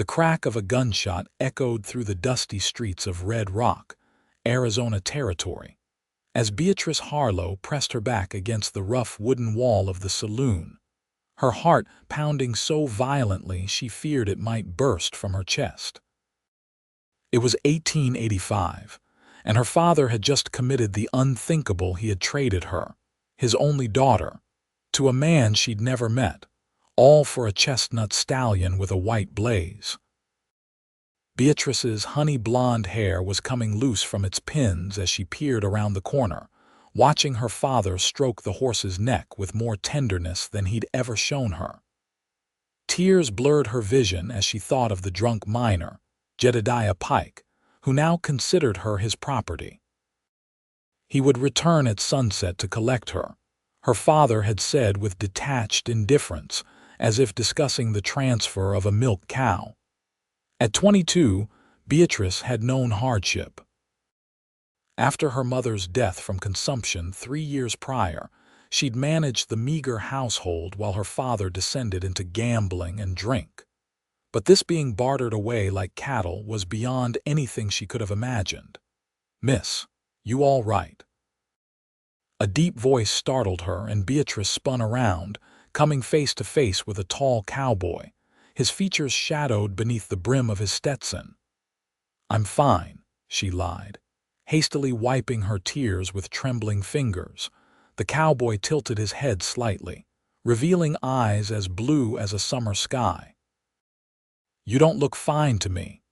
The crack of a gunshot echoed through the dusty streets of Red Rock, Arizona Territory, as Beatrice Harlow pressed her back against the rough wooden wall of the saloon, her heart pounding so violently she feared it might burst from her chest. It was 1885, and her father had just committed the unthinkable. He had traded her, his only daughter, to a man she'd never met, all for a chestnut stallion with a white blaze. Beatrice's honey-blonde hair was coming loose from its pins as she peered around the corner, watching her father stroke the horse's neck with more tenderness than he'd ever shown her. Tears blurred her vision as she thought of the drunk miner, Jedediah Pike, who now considered her his property. He would return at sunset to collect her, her father had said with detached indifference, as if discussing the transfer of a milk cow. At 22, Beatrice had known hardship. After her mother's death from consumption 3 years prior, she'd managed the meager household while her father descended into gambling and drink. But this being bartered away like cattle was beyond anything she could have imagined. "Miss, you all right?" A deep voice startled her, and Beatrice spun around, coming face to face with a tall cowboy, his features shadowed beneath the brim of his Stetson. "I'm fine," she lied, hastily wiping her tears with trembling fingers. The cowboy tilted his head slightly, revealing eyes as blue as a summer sky. "You don't look fine to me."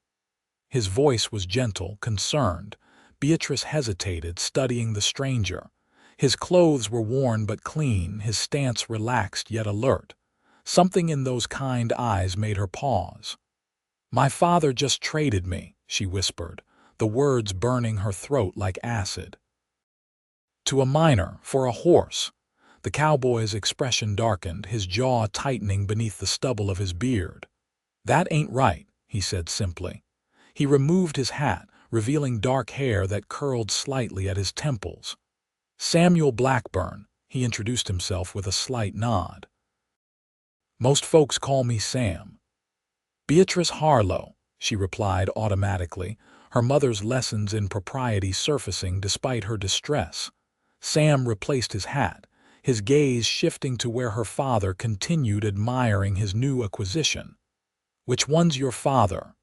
His voice was gentle, concerned. Beatrice hesitated, studying the stranger. His clothes were worn but clean, his stance relaxed yet alert. Something in those kind eyes made her pause. "My father just traded me," she whispered, the words burning her throat like acid. "To a miner, for a horse." The cowboy's expression darkened, his jaw tightening beneath the stubble of his beard. "That ain't right," he said simply. He removed his hat, revealing dark hair that curled slightly at his temples. "Samuel Blackburn," he introduced himself with a slight nod. "Most folks call me Sam." "Beatrice Harlow," she replied automatically, her mother's lessons in propriety surfacing despite her distress. Sam replaced his hat, his gaze shifting to where her father continued admiring his new acquisition. "Which one's your father?"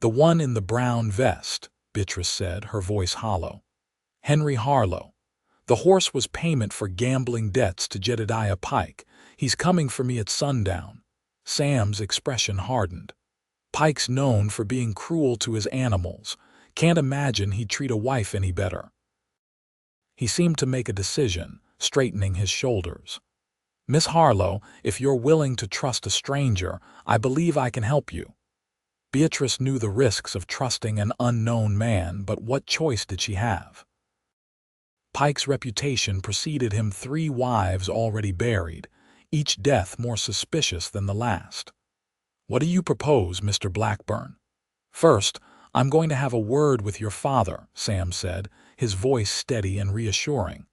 "The one in the brown vest," Beatrice said, her voice hollow. "Henry Harlow. The horse was payment for gambling debts to Jedediah Pike. He's coming for me at sundown." Sam's expression hardened. "Pike's known for being cruel to his animals. Can't imagine he'd treat a wife any better." He seemed to make a decision, straightening his shoulders. "Miss Harlow, if you're willing to trust a stranger, I believe I can help you." Beatrice knew the risks of trusting an unknown man, but what choice did she have? Pike's reputation preceded him, 3 wives already buried, each death more suspicious than the last. "What do you propose, Mr. Blackburn?" "First, I'm going to have a word with your father," Sam said, his voice steady and reassuring.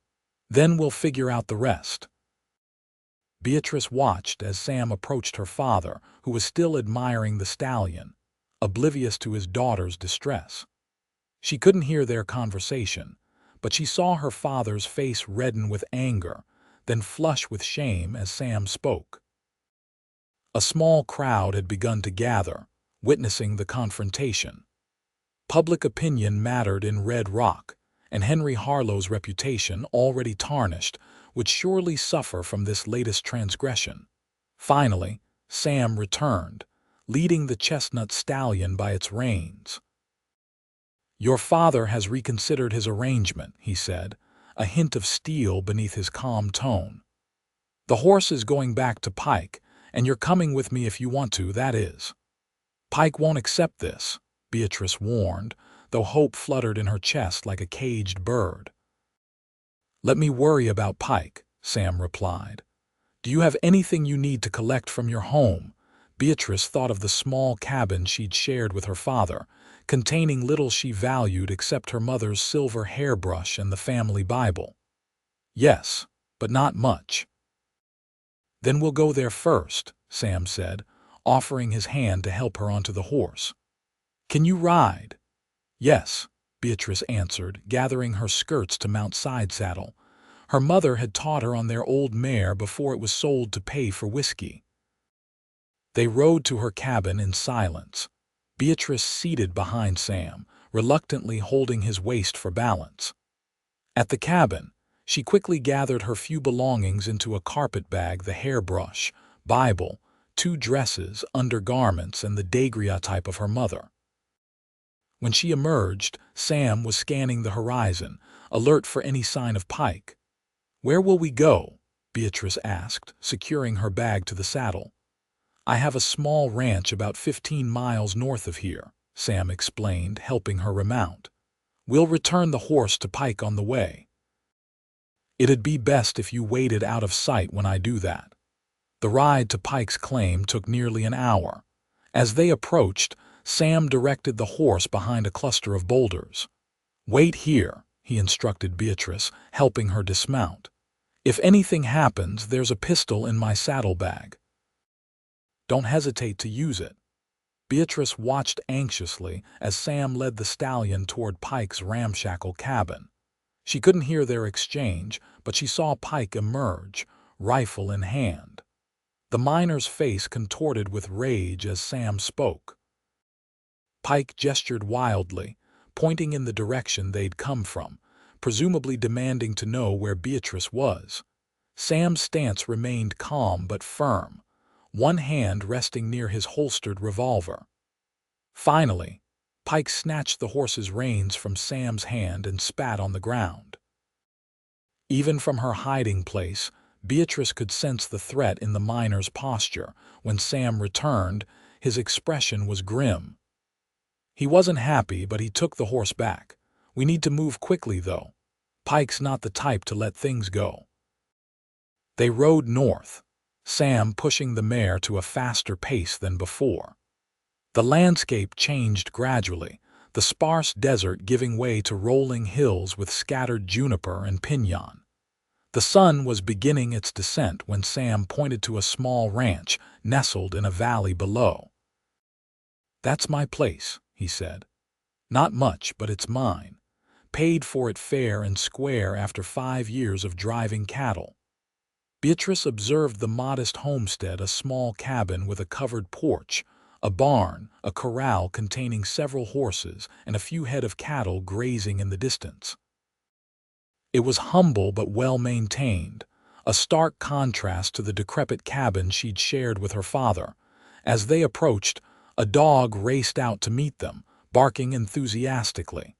"Then we'll figure out the rest." Beatrice watched as Sam approached her father, who was still admiring the stallion, oblivious to his daughter's distress. She couldn't hear their conversation, but she saw her father's face redden with anger, then flush with shame as Sam spoke. A small crowd had begun to gather, witnessing the confrontation. Public opinion mattered in Red Rock, and Henry Harlow's reputation, already tarnished, would surely suffer from this latest transgression. Finally, Sam returned, leading the chestnut stallion by its reins. "Your father has reconsidered his arrangement," he said, a hint of steel beneath his calm tone. "The horse is going back to Pike, and you're coming with me if you want to, that is." "Pike won't accept this," Beatrice warned, though hope fluttered in her chest like a caged bird. "Let me worry about Pike," Sam replied. "Do you have anything you need to collect from your home?" Beatrice thought of the small cabin she'd shared with her father, containing little she valued except her mother's silver hairbrush and the family Bible. "Yes, but not much." "Then we'll go there first," Sam said, offering his hand to help her onto the horse. "Can you ride?" "Yes," Beatrice answered, gathering her skirts to mount side saddle. Her mother had taught her on their old mare before it was sold to pay for whiskey. They rode to her cabin in silence, Beatrice seated behind Sam, reluctantly holding his waist for balance. At the cabin, she quickly gathered her few belongings into a carpet bag: the hairbrush, Bible, 2 dresses, undergarments, and the daguerreotype of her mother. When she emerged, Sam was scanning the horizon, alert for any sign of Pike. "Where will we go?" Beatrice asked, securing her bag to the saddle. "I have a small ranch about 15 miles north of here," Sam explained, helping her remount. "We'll return the horse to Pike on the way. It'd be best if you waited out of sight when I do that." The ride to Pike's claim took nearly an hour. As they approached, Sam directed the horse behind a cluster of boulders. "Wait here," he instructed Beatrice, helping her dismount. "If anything happens, there's a pistol in my saddlebag. Don't hesitate to use it." Beatrice watched anxiously as Sam led the stallion toward Pike's ramshackle cabin. She couldn't hear their exchange, but she saw Pike emerge, rifle in hand. The miner's face contorted with rage as Sam spoke. Pike gestured wildly, pointing in the direction they'd come from, presumably demanding to know where Beatrice was. Sam's stance remained calm but firm, one hand resting near his holstered revolver. Finally, Pike snatched the horse's reins from Sam's hand and spat on the ground. Even from her hiding place, Beatrice could sense the threat in the miner's posture. When Sam returned, his expression was grim. He wasn't happy, but he took the horse back. "We need to move quickly, though. Pike's not the type to let things go." They rode north, Sam pushing the mare to a faster pace than before. The landscape changed gradually, the sparse desert giving way to rolling hills with scattered juniper and piñon. The sun was beginning its descent when Sam pointed to a small ranch nestled in a valley below. "That's my place," he said. "Not much, but it's mine. Paid for it fair and square after 5 years of driving cattle." Beatrice observed the modest homestead: a small cabin with a covered porch, a barn, a corral containing several horses, and a few head of cattle grazing in the distance. It was humble but well-maintained, a stark contrast to the decrepit cabin she'd shared with her father. As they approached, a dog raced out to meet them, barking enthusiastically.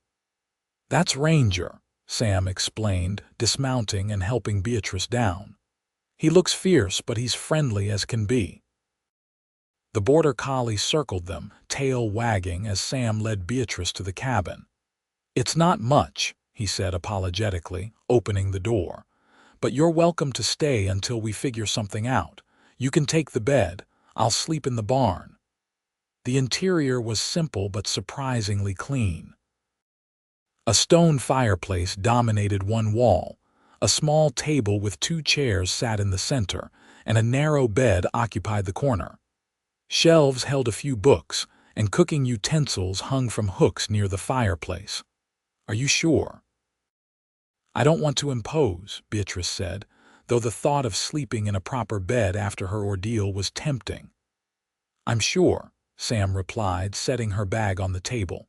"That's Ranger," Sam explained, dismounting and helping Beatrice down. "He looks fierce, but he's friendly as can be." The border collie circled them, tail wagging, as Sam led Beatrice to the cabin. "It's not much," he said apologetically, opening the door. "But you're welcome to stay until we figure something out. You can take the bed. I'll sleep in the barn." The interior was simple but surprisingly clean. A stone fireplace dominated one wall, a small table with 2 chairs sat in the center, and a narrow bed occupied the corner. Shelves held a few books, and cooking utensils hung from hooks near the fireplace. "Are you sure?" "I don't want to impose," Beatrice said, though the thought of sleeping in a proper bed after her ordeal was tempting. "I'm sure," Sam replied, setting her bag on the table.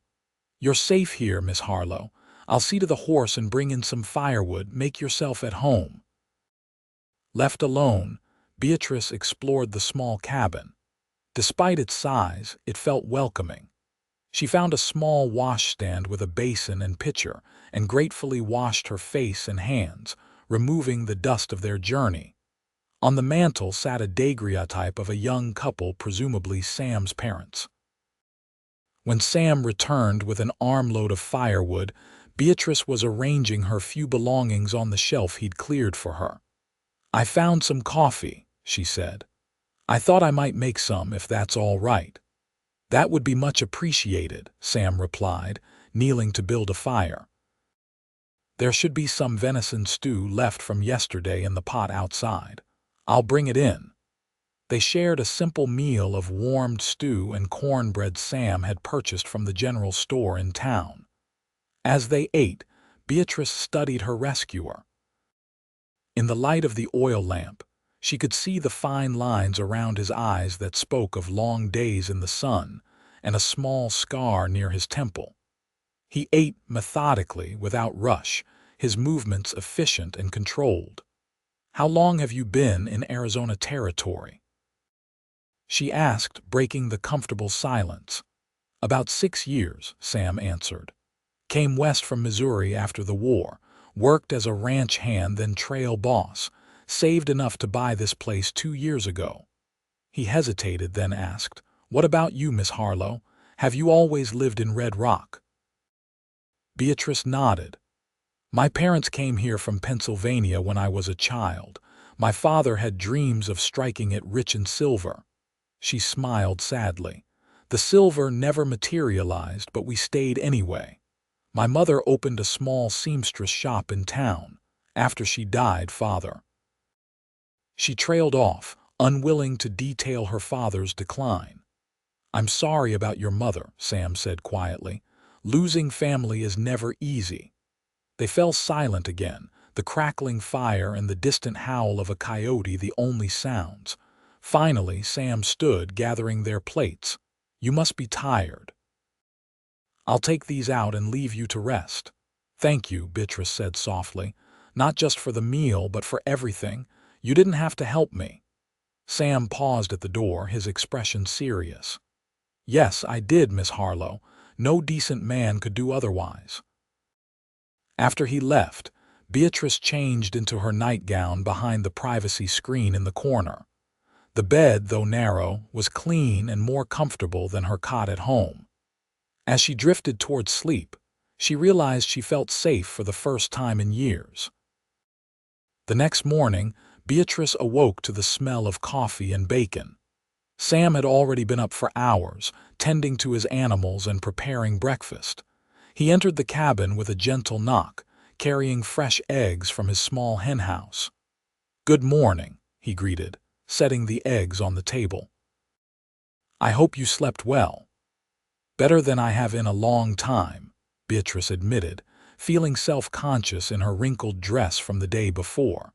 "You're safe here, Miss Harlow. I'll see to the horse and bring in some firewood. Make yourself at home." Left alone, Beatrice explored the small cabin. Despite its size, it felt welcoming. She found a small washstand with a basin and pitcher, and gratefully washed her face and hands, removing the dust of their journey. On the mantel sat a daguerreotype of a young couple, presumably Sam's parents. When Sam returned with an armload of firewood, Beatrice was arranging her few belongings on the shelf he'd cleared for her. "I found some coffee," she said. "I thought I might make some if that's all right." "That would be much appreciated," Sam replied, kneeling to build a fire. "There should be some venison stew left from yesterday in the pot outside. I'll bring it in." They shared a simple meal of warmed stew and cornbread Sam had purchased from the general store in town. As they ate, Beatrice studied her rescuer. In the light of the oil lamp, she could see the fine lines around his eyes that spoke of long days in the sun, and a small scar near his temple. He ate methodically, without rush, his movements efficient and controlled. "How long have you been in Arizona territory?" she asked, breaking the comfortable silence. "About 6 years," Sam answered. "Came west from Missouri after the war, worked as a ranch hand then trail boss, saved enough to buy this place 2 years ago." He hesitated, then asked, "What about you, Miss Harlow? Have you always lived in Red Rock?" Beatrice nodded. "My parents came here from Pennsylvania when I was a child. My father had dreams of striking it rich in silver." She smiled sadly. "The silver never materialized, but we stayed anyway. My mother opened a small seamstress shop in town. After she died, father—" She trailed off, unwilling to detail her father's decline. "I'm sorry about your mother," Sam said quietly. "Losing family is never easy." They fell silent again, the crackling fire and the distant howl of a coyote the only sounds. Finally, Sam stood, gathering their plates. "You must be tired. I'll take these out and leave you to rest." "Thank you," Beatrice said softly. "Not just for the meal, but for everything. You didn't have to help me." Sam paused at the door, his expression serious. "Yes, I did, Miss Harlow. No decent man could do otherwise." After he left, Beatrice changed into her nightgown behind the privacy screen in the corner. The bed, though narrow, was clean and more comfortable than her cot at home. As she drifted toward sleep, she realized she felt safe for the first time in years. The next morning, Beatrice awoke to the smell of coffee and bacon. Sam had already been up for hours, tending to his animals and preparing breakfast. He entered the cabin with a gentle knock, carrying fresh eggs from his small henhouse. "Good morning," he greeted, setting the eggs on the table. "I hope you slept well." "Better than I have in a long time," Beatrice admitted, feeling self-conscious in her wrinkled dress from the day before.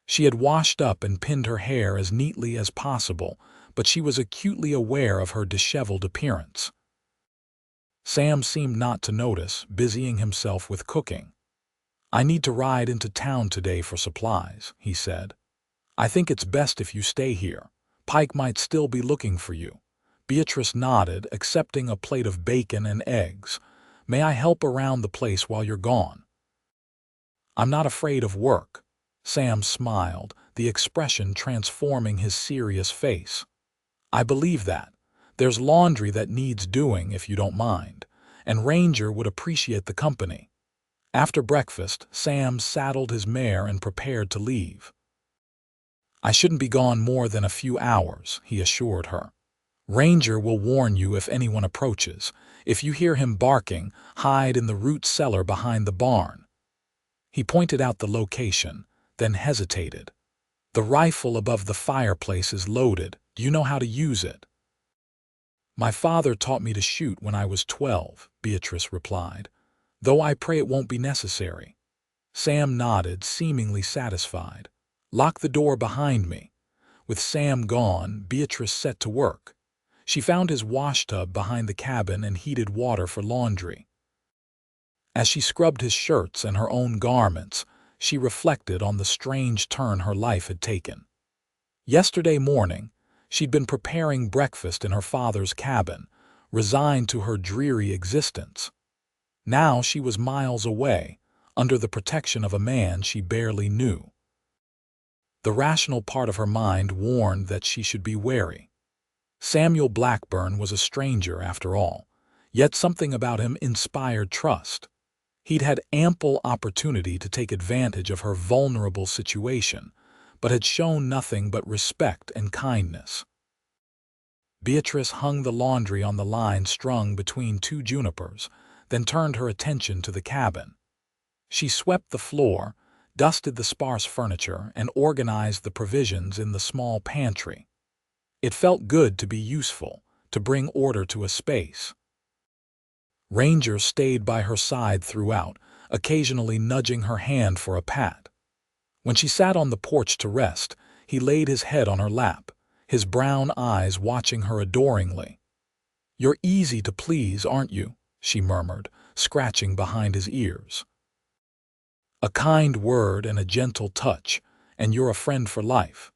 She had washed up and pinned her hair as neatly as possible, but she was acutely aware of her disheveled appearance. Sam seemed not to notice, busying himself with cooking. "I need to ride into town today for supplies," he said. "I think it's best if you stay here. Pike might still be looking for you." Beatrice nodded, accepting a plate of bacon and eggs. "May I help around the place while you're gone?" "I'm not afraid of work." Sam smiled, the expression transforming his serious face. "I believe that. There's laundry that needs doing, if you don't mind, and Ranger would appreciate the company." After breakfast, Sam saddled his mare and prepared to leave. "I shouldn't be gone more than a few hours," he assured her. "Ranger will warn you if anyone approaches. If you hear him barking, hide in the root cellar behind the barn." He pointed out the location, then hesitated. "The rifle above the fireplace is loaded. Do you know how to use it?" "My father taught me to shoot when I was 12, Beatrice replied, "though I pray it won't be necessary." Sam nodded, seemingly satisfied. "Lock the door behind me." With Sam gone, Beatrice set to work. She found his washtub behind the cabin and heated water for laundry. As she scrubbed his shirts and her own garments, she reflected on the strange turn her life had taken. Yesterday morning, she'd been preparing breakfast in her father's cabin, resigned to her dreary existence. Now she was miles away, under the protection of a man she barely knew. The rational part of her mind warned that she should be wary. Samuel Blackburn was a stranger after all, yet something about him inspired trust. He'd had ample opportunity to take advantage of her vulnerable situation, but had shown nothing but respect and kindness. Beatrice hung the laundry on the line strung between two junipers, then turned her attention to the cabin. She swept the floor, dusted the sparse furniture, and organized the provisions in the small pantry. It felt good to be useful, to bring order to a space. Ranger stayed by her side throughout, occasionally nudging her hand for a pat. When she sat on the porch to rest, he laid his head on her lap, his brown eyes watching her adoringly. "You're easy to please, aren't you?" she murmured, scratching behind his ears. "A kind word and a gentle touch, and you're a friend for life."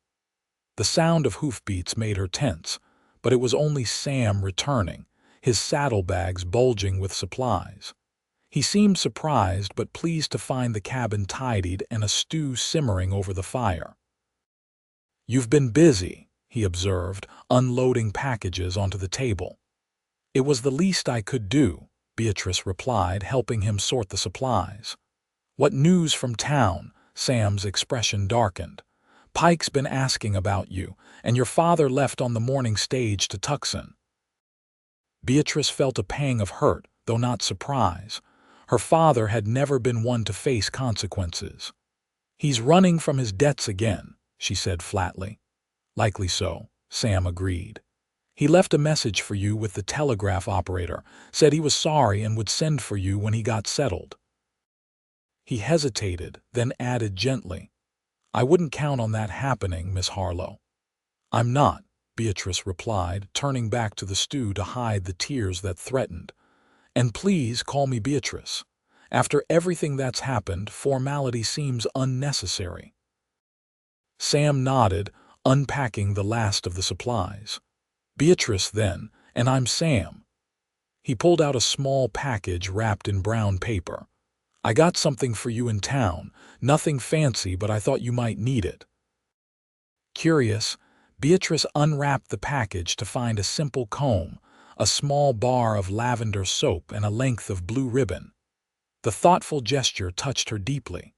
The sound of hoofbeats made her tense, but it was only Sam returning, his saddlebags bulging with supplies. He seemed surprised but pleased to find the cabin tidied and a stew simmering over the fire. "You've been busy," he observed, unloading packages onto the table. "It was the least I could do," Beatrice replied, helping him sort the supplies. "What news from town?" Sam's expression darkened. "Pike's been asking about you, and your father left on the morning stage to Tucson." Beatrice felt a pang of hurt, though not surprise. Her father had never been one to face consequences. "He's running from his debts again," she said flatly. "Likely so," Sam agreed. "He left a message for you with the telegraph operator, said he was sorry and would send for you when he got settled." He hesitated, then added gently, "I wouldn't count on that happening, Miss Harlow." "I'm not," Beatrice replied, turning back to the stew to hide the tears that threatened. "And please call me Beatrice. After everything that's happened, formality seems unnecessary." Sam nodded, unpacking the last of the supplies. "Beatrice, then, and I'm Sam." He pulled out a small package wrapped in brown paper. "I got something for you in town. Nothing fancy, but I thought you might need it." Curious, Beatrice unwrapped the package to find a simple comb, a small bar of lavender soap, and a length of blue ribbon. The thoughtful gesture touched her deeply.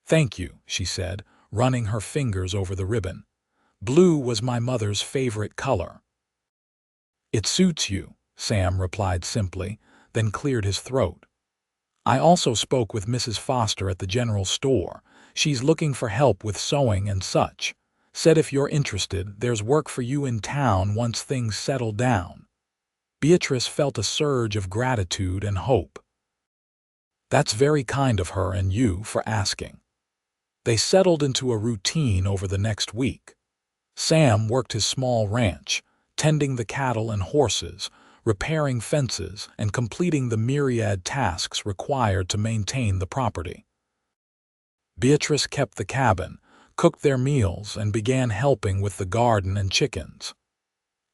"Thank you," she said, running her fingers over the ribbon. "Blue was my mother's favorite color." "It suits you," Sam replied simply, then cleared his throat. "I also spoke with Mrs. Foster at the general store. She's looking for help with sewing and such. Said if you're interested, there's work for you in town once things settle down." Beatrice felt a surge of gratitude and hope. "That's very kind of her and you for asking." They settled into a routine over the next week. Sam worked his small ranch, tending the cattle and horses, repairing fences, and completing the myriad tasks required to maintain the property. Beatrice kept the cabin, cooked their meals, and began helping with the garden and chickens.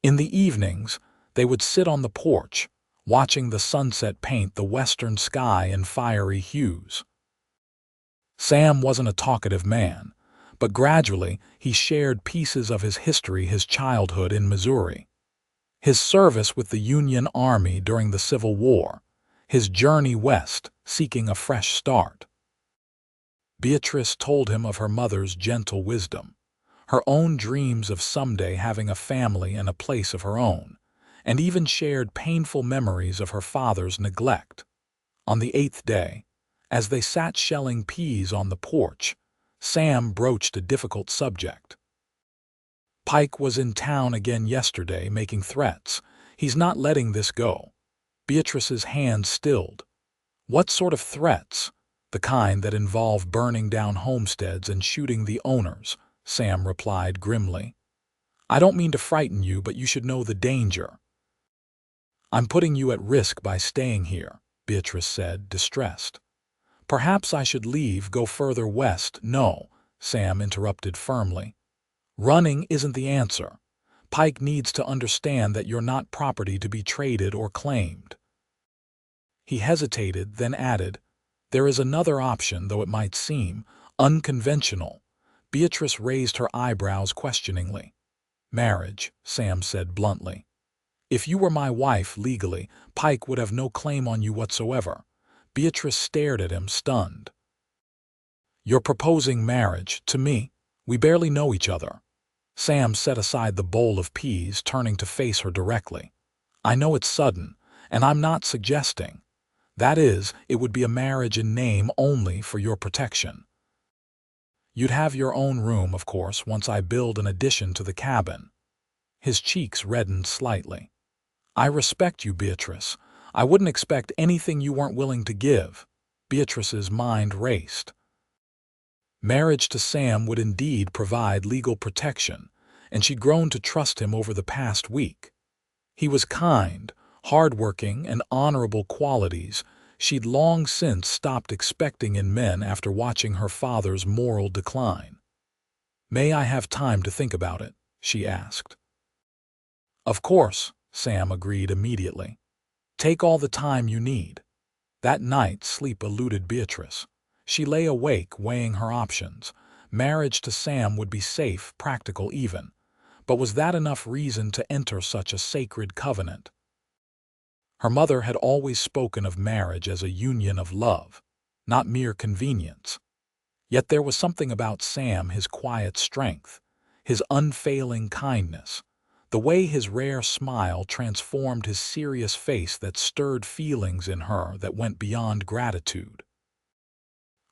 In the evenings, they would sit on the porch, watching the sunset paint the western sky in fiery hues. Sam wasn't a talkative man, but gradually he shared pieces of his history, his childhood in Missouri, his service with the Union Army during the Civil War, his journey west seeking a fresh start. Beatrice told him of her mother's gentle wisdom, her own dreams of someday having a family and a place of her own, and even shared painful memories of her father's neglect. On the 8th day, as they sat shelling peas on the porch, Sam broached a difficult subject. "Pike was in town again yesterday making threats. He's not letting this go." Beatrice's hand stilled. "What sort of threats?" "The kind that involve burning down homesteads and shooting the owners," Sam replied grimly. "I don't mean to frighten you, but you should know the danger." "I'm putting you at risk by staying here," Beatrice said, distressed. "Perhaps I should leave, go further west." "No," Sam interrupted firmly. "Running isn't the answer. Pike needs to understand that you're not property to be traded or claimed." He hesitated, then added, "There is another option, though it might seem unconventional." Beatrice raised her eyebrows questioningly. "Marriage," Sam said bluntly. "If you were my wife legally, Pike would have no claim on you whatsoever." Beatrice stared at him, stunned. "You're proposing marriage to me? We barely know each other." Sam set aside the bowl of peas, turning to face her directly. "I know it's sudden, and I'm not suggesting. That is, it would be a marriage in name only for your protection. You'd have your own room, of course, once I build an addition to the cabin." His cheeks reddened slightly. "I respect you, Beatrice. I wouldn't expect anything you weren't willing to give." Beatrice's mind raced. Marriage to Sam would indeed provide legal protection, and she'd grown to trust him over the past week. He was kind, hardworking, and honorable qualities she'd long since stopped expecting in men after watching her father's moral decline. "May I have time to think about it?" she asked. "Of course," Sam agreed immediately. "Take all the time you need." That night, sleep eluded Beatrice. She lay awake, weighing her options. Marriage to Sam would be safe, practical even. But was that enough reason to enter such a sacred covenant? Her mother had always spoken of marriage as a union of love, not mere convenience. Yet there was something about Sam, his quiet strength, his unfailing kindness, the way his rare smile transformed his serious face that stirred feelings in her that went beyond gratitude.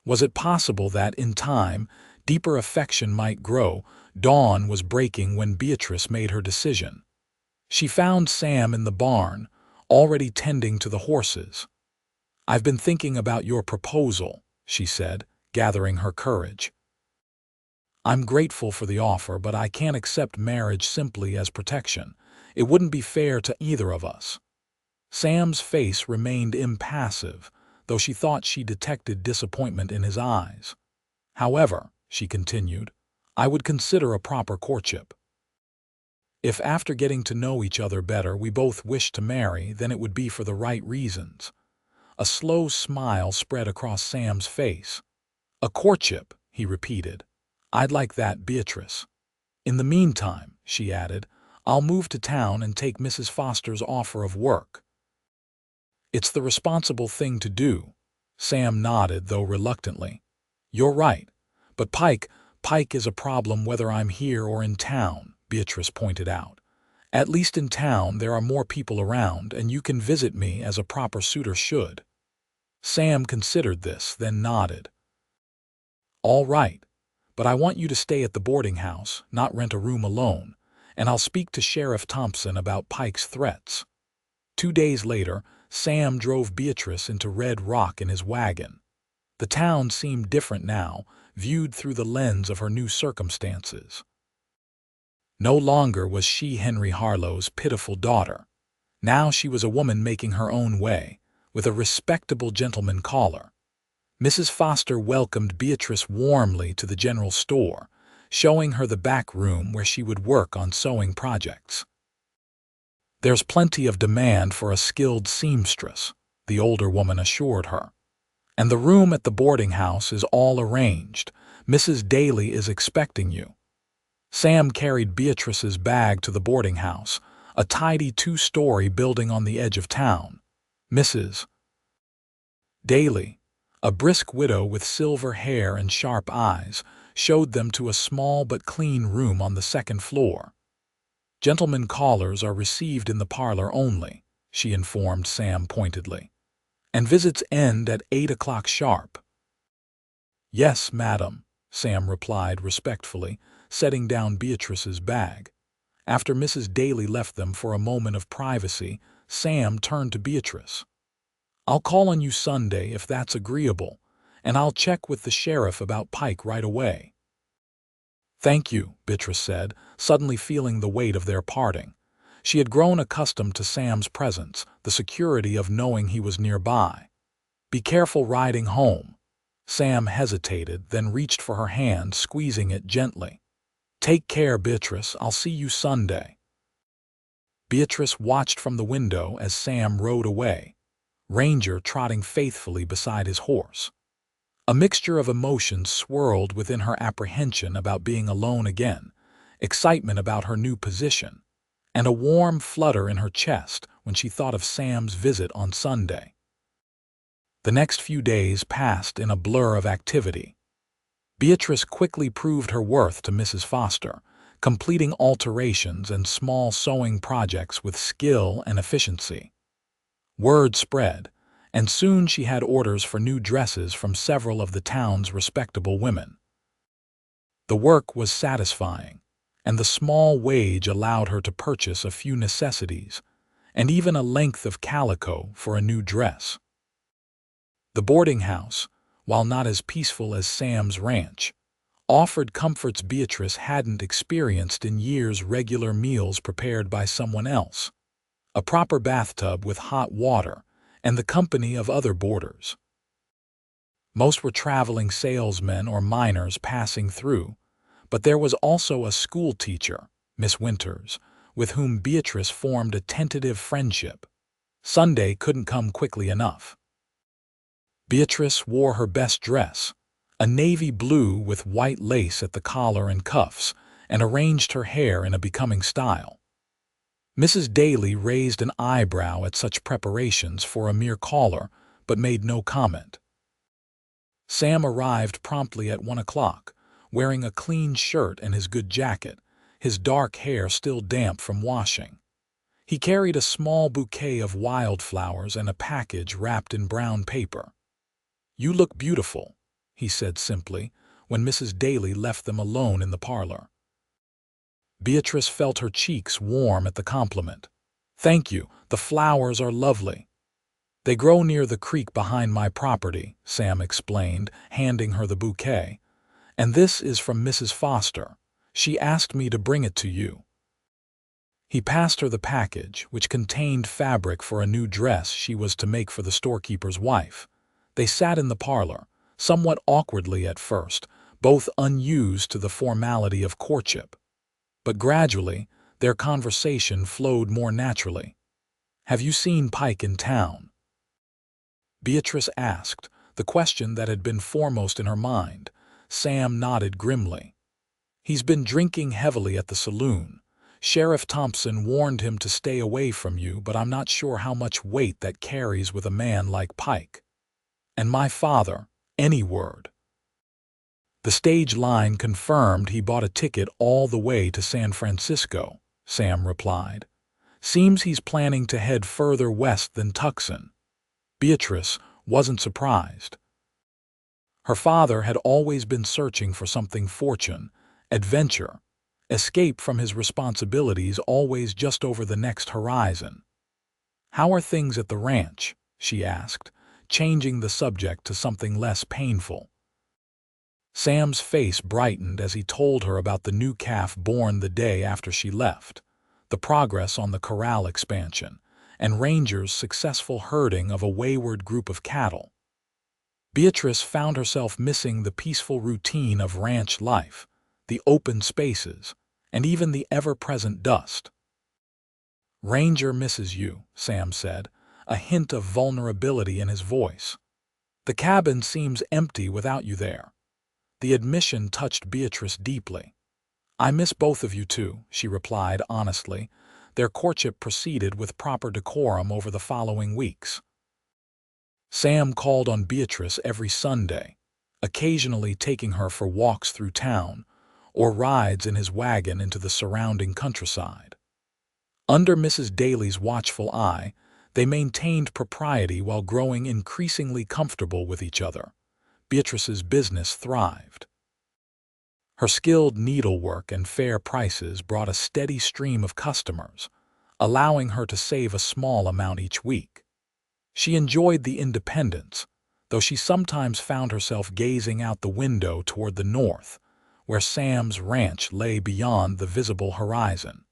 Was it possible that, in time, deeper affection might grow? Dawn was breaking when Beatrice made her decision. She found Sam in the barn, already tending to the horses. "I've been thinking about your proposal," she said, gathering her courage. "I'm grateful for the offer, but I can't accept marriage simply as protection. It wouldn't be fair to either of us." Sam's face remained impassive, though she thought she detected disappointment in his eyes. "However," she continued, "I would consider a proper courtship. If after getting to know each other better we both wish to marry, then it would be for the right reasons." A slow smile spread across Sam's face. "A courtship," he repeated. "I'd like that, Beatrice. In the meantime," she added, "I'll move to town and take Mrs. Foster's offer of work." "It's the responsible thing to do." Sam nodded, though reluctantly. "You're right. But Pike is a problem whether I'm here or in town," Beatrice pointed out. "At least in town there are more people around, and you can visit me as a proper suitor should." Sam considered this, then nodded. "All right. But I want you to stay at the boarding house, not rent a room alone, and I'll speak to Sheriff Thompson about Pike's threats." 2 days later, Sam drove Beatrice into Red Rock in his wagon. The town seemed different now, viewed through the lens of her new circumstances. No longer was she Henry Harlow's pitiful daughter. Now she was a woman making her own way, with a respectable gentleman caller. Mrs. Foster welcomed Beatrice warmly to the general store, showing her the back room where she would work on sewing projects. "There's plenty of demand for a skilled seamstress," the older woman assured her. "And the room at the boarding house is all arranged. Mrs. Daly is expecting you." Sam carried Beatrice's bag to the boarding house, a tidy 2-story building on the edge of town. Mrs. Daly, a brisk widow with silver hair and sharp eyes, showed them to a small but clean room on the 2nd floor. "Gentlemen callers are received in the parlor only," she informed Sam pointedly. "And visits end at 8 o'clock sharp." "Yes, madam," Sam replied respectfully, setting down Beatrice's bag. After Mrs. Daly left them for a moment of privacy, Sam turned to Beatrice. "I'll call on you Sunday if that's agreeable, and I'll check with the sheriff about Pike right away." "Thank you," Beatrice said, suddenly feeling the weight of their parting. She had grown accustomed to Sam's presence, the security of knowing he was nearby. "Be careful riding home." Sam hesitated, then reached for her hand, squeezing it gently. "Take care, Beatrice. I'll see you Sunday." Beatrice watched from the window as Sam rode away, Ranger trotting faithfully beside his horse. A mixture of emotions swirled within her: apprehension about being alone again, excitement about her new position, and a warm flutter in her chest when she thought of Sam's visit on Sunday. The next few days passed in a blur of activity. Beatrice quickly proved her worth to Mrs. Foster, completing alterations and small sewing projects with skill and efficiency. Word spread, and soon she had orders for new dresses from several of the town's respectable women. The work was satisfying, and the small wage allowed her to purchase a few necessities, and even a length of calico for a new dress. The boarding house, while not as peaceful as Sam's ranch, offered comforts Beatrice hadn't experienced in years: regular meals prepared by someone else, a proper bathtub with hot water, and the company of other boarders. Most were traveling salesmen or miners passing through, but there was also a school teacher, Miss Winters, with whom Beatrice formed a tentative friendship. Sunday couldn't come quickly enough. Beatrice wore her best dress, a navy blue with white lace at the collar and cuffs, and arranged her hair in a becoming style. Mrs. Daly raised an eyebrow at such preparations for a mere caller, but made no comment. Sam arrived promptly at 1 o'clock, wearing a clean shirt and his good jacket, his dark hair still damp from washing. He carried a small bouquet of wildflowers and a package wrapped in brown paper. "You look beautiful," he said simply, when Mrs. Daly left them alone in the parlor. Beatrice felt her cheeks warm at the compliment. "Thank you, the flowers are lovely." "They grow near the creek behind my property," Sam explained, handing her the bouquet. "And this is from Mrs. Foster. She asked me to bring it to you." He passed her the package, which contained fabric for a new dress she was to make for the storekeeper's wife. They sat in the parlor, somewhat awkwardly at first, both unused to the formality of courtship. But gradually, their conversation flowed more naturally. "Have you seen Pike in town?" Beatrice asked, the question that had been foremost in her mind. Sam nodded grimly. "He's been drinking heavily at the saloon. Sheriff Thompson warned him to stay away from you, but I'm not sure how much weight that carries with a man like Pike. And my father, any word." "The stage line confirmed he bought a ticket all the way to San Francisco," Sam replied. "Seems he's planning to head further west than Tucson." Beatrice wasn't surprised. Her father had always been searching for something: fortune, adventure, escape from his responsibilities, always just over the next horizon. "How are things at the ranch?" she asked, changing the subject to something less painful. Sam's face brightened as he told her about the new calf born the day after she left, the progress on the corral expansion, and Ranger's successful herding of a wayward group of cattle. Beatrice found herself missing the peaceful routine of ranch life, the open spaces, and even the ever-present dust. "Ranger misses you," Sam said, a hint of vulnerability in his voice. "The cabin seems empty without you there." The admission touched Beatrice deeply. "I miss both of you too," she replied honestly. Their courtship proceeded with proper decorum over the following weeks. Sam called on Beatrice every Sunday, occasionally taking her for walks through town or rides in his wagon into the surrounding countryside. Under Mrs. Daly's watchful eye, they maintained propriety while growing increasingly comfortable with each other. Beatrice's business thrived. Her skilled needlework and fair prices brought a steady stream of customers, allowing her to save a small amount each week. She enjoyed the independence, though she sometimes found herself gazing out the window toward the north, where Sam's ranch lay beyond the visible horizon.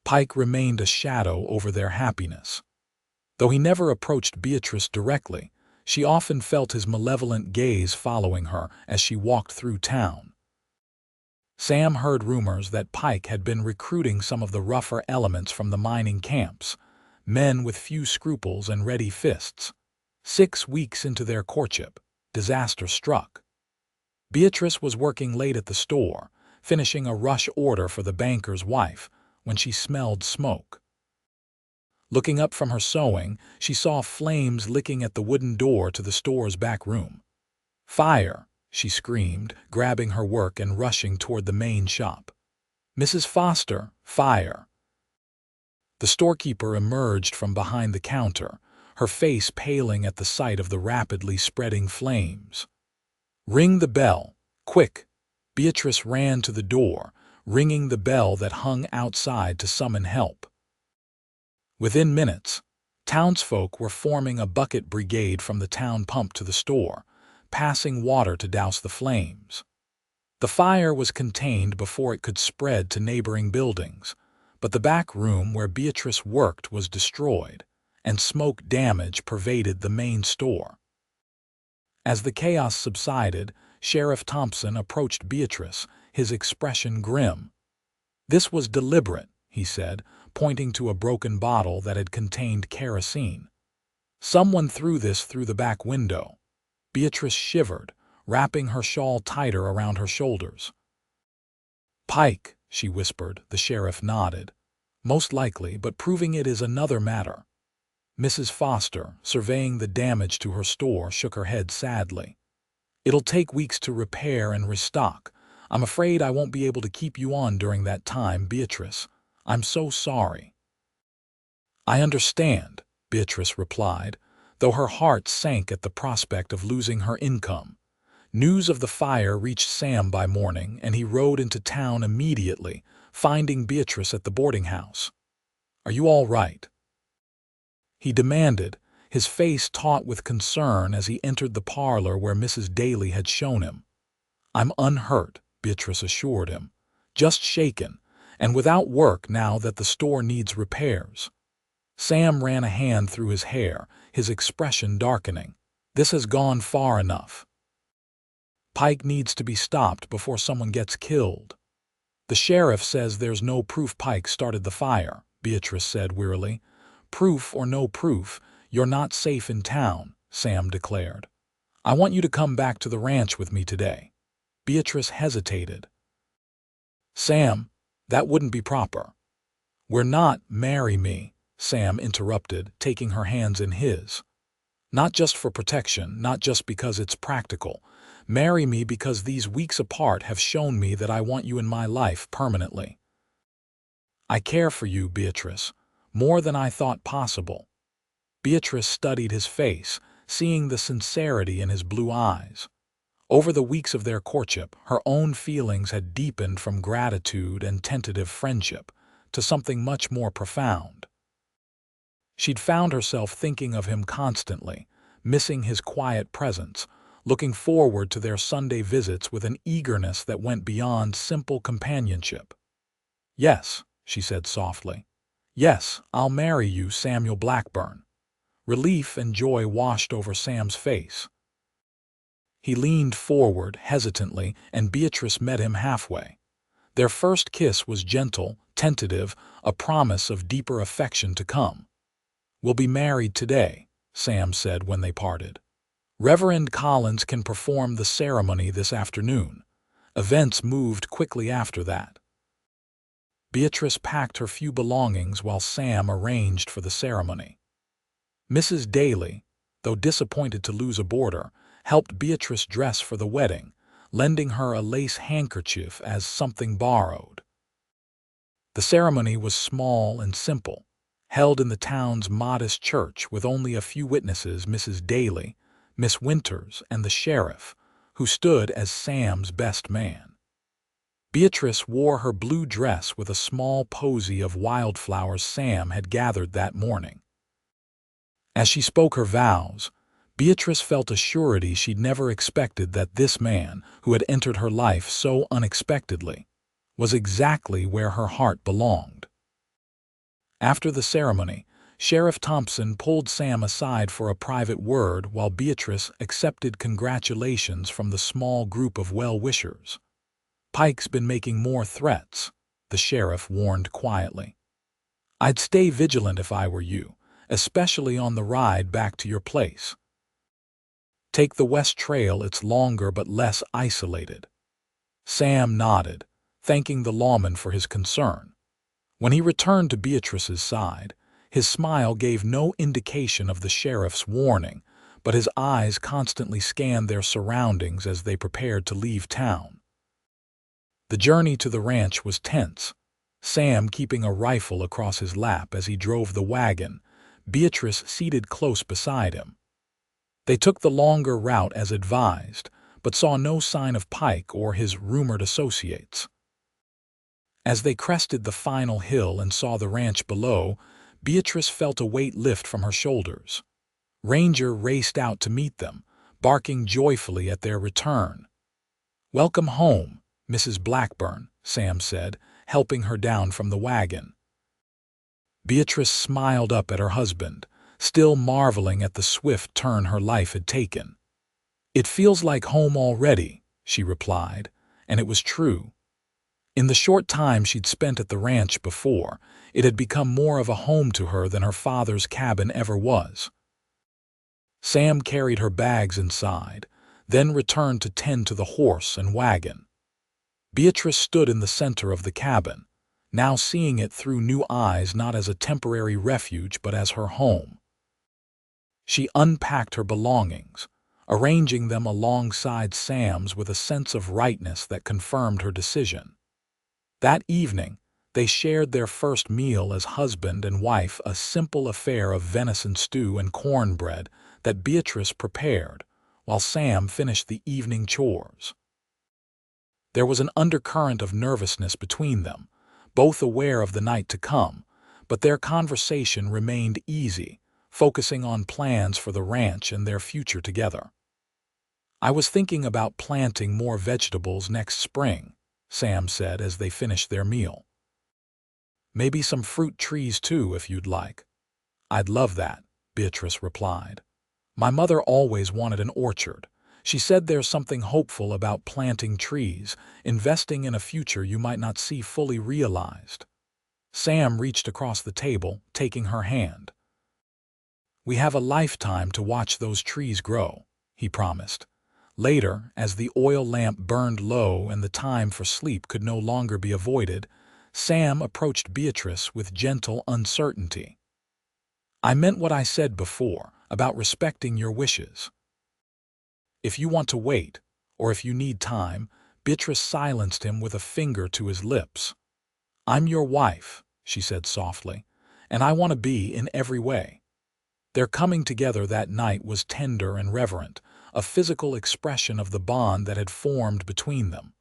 Pike remained a shadow over their happiness. Though he never approached Beatrice directly, she often felt his malevolent gaze following her as she walked through town. Sam heard rumors that Pike had been recruiting some of the rougher elements from the mining camps, men with few scruples and ready fists. 6 weeks into their courtship, disaster struck. Beatrice was working late at the store, finishing a rush order for the banker's wife, when she smelled smoke. Looking up from her sewing, she saw flames licking at the wooden door to the store's back room. "Fire!" she screamed, grabbing her work and rushing toward the main shop. "Mrs. Foster, fire!" The storekeeper emerged from behind the counter, her face paling at the sight of the rapidly spreading flames. "Ring the bell, quick!" Beatrice ran to the door, ringing the bell that hung outside to summon help. Within minutes, townsfolk were forming a bucket brigade from the town pump to the store, passing water to douse the flames. The fire was contained before it could spread to neighboring buildings, but the back room where Beatrice worked was destroyed, and smoke damage pervaded the main store. As the chaos subsided, Sheriff Thompson approached Beatrice, his expression grim. "This was deliberate," he said, pointing to a broken bottle that had contained kerosene. "Someone threw this through the back window." Beatrice shivered, wrapping her shawl tighter around her shoulders. "Pike," she whispered. The sheriff nodded. "Most likely, but proving it is another matter." Mrs. Foster, surveying the damage to her store, shook her head sadly. "It'll take weeks to repair and restock. I'm afraid I won't be able to keep you on during that time, Beatrice. I'm so sorry." "I understand," Beatrice replied, though her heart sank at the prospect of losing her income. News of the fire reached Sam by morning, and he rode into town immediately, finding Beatrice at the boarding house. "Are you all right?" he demanded, his face taut with concern as he entered the parlor where Mrs. Daly had shown him. "I'm unhurt," Beatrice assured him, "just shaken, and without work now that the store needs repairs." Sam ran a hand through his hair, his expression darkening. "This has gone far enough. Pike needs to be stopped before someone gets killed." "The sheriff says there's no proof Pike started the fire," Beatrice said wearily. "Proof or no proof, you're not safe in town," Sam declared. "I want you to come back to the ranch with me today." Beatrice hesitated. "Sam, that wouldn't be proper." "We're not, marry me," Sam interrupted, taking her hands in his. "Not just for protection, not just because it's practical. Marry me because these weeks apart have shown me that I want you in my life permanently. I care for you, Beatrice, more than I thought possible." Beatrice studied his face, seeing the sincerity in his blue eyes. Over the weeks of their courtship, her own feelings had deepened from gratitude and tentative friendship to something much more profound. She'd found herself thinking of him constantly, missing his quiet presence, looking forward to their Sunday visits with an eagerness that went beyond simple companionship. "Yes," she said softly. "Yes, I'll marry you, Samuel Blackburn." Relief and joy washed over Sam's face. He leaned forward hesitantly, and Beatrice met him halfway. Their first kiss was gentle, tentative, a promise of deeper affection to come. "We'll be married today," Sam said when they parted. "Reverend Collins can perform the ceremony this afternoon." Events moved quickly after that. Beatrice packed her few belongings while Sam arranged for the ceremony. Mrs. Daly, though disappointed to lose a boarder, helped Beatrice dress for the wedding, lending her a lace handkerchief as something borrowed. The ceremony was small and simple, held in the town's modest church with only a few witnesses: Mrs. Daly, Miss Winters, and the sheriff, who stood as Sam's best man. Beatrice wore her blue dress with a small posy of wildflowers Sam had gathered that morning. As she spoke her vows, Beatrice felt a surety she'd never expected that this man, who had entered her life so unexpectedly, was exactly where her heart belonged. After the ceremony, Sheriff Thompson pulled Sam aside for a private word while Beatrice accepted congratulations from the small group of well-wishers. "Pike's been making more threats," the sheriff warned quietly. "I'd stay vigilant if I were you, especially on the ride back to your place. Take the West Trail, it's longer but less isolated." Sam nodded, thanking the lawman for his concern. When he returned to Beatrice's side, his smile gave no indication of the sheriff's warning, but his eyes constantly scanned their surroundings as they prepared to leave town. The journey to the ranch was tense, Sam keeping a rifle across his lap as he drove the wagon, Beatrice seated close beside him. They took the longer route as advised, but saw no sign of Pike or his rumored associates. As they crested the final hill and saw the ranch below, Beatrice felt a weight lift from her shoulders. Ranger raced out to meet them, barking joyfully at their return. "Welcome home, Mrs. Blackburn," Sam said, helping her down from the wagon. Beatrice smiled up at her husband, still marveling at the swift turn her life had taken. "It feels like home already," she replied, and it was true. In the short time she'd spent at the ranch before, it had become more of a home to her than her father's cabin ever was. Sam carried her bags inside, then returned to tend to the horse and wagon. Beatrice stood in the center of the cabin, now seeing it through new eyes, not as a temporary refuge but as her home. She unpacked her belongings, arranging them alongside Sam's with a sense of rightness that confirmed her decision. That evening, they shared their first meal as husband and wife, a simple affair of venison stew and cornbread that Beatrice prepared, while Sam finished the evening chores. There was an undercurrent of nervousness between them, both aware of the night to come, but their conversation remained easy, focusing on plans for the ranch and their future together. "I was thinking about planting more vegetables next spring," Sam said as they finished their meal. "Maybe some fruit trees too, if you'd like." "I'd love that," Beatrice replied. "My mother always wanted an orchard. She said there's something hopeful about planting trees, investing in a future you might not see fully realized." Sam reached across the table, taking her hand. "We have a lifetime to watch those trees grow," he promised. Later, as the oil lamp burned low and the time for sleep could no longer be avoided, Sam approached Beatrice with gentle uncertainty. "I meant what I said before, about respecting your wishes. If you want to wait, or if you need time," Beatrice silenced him with a finger to his lips. "I'm your wife," she said softly, "and I want to be in every way." Their coming together that night was tender and reverent, a physical expression of the bond that had formed between them.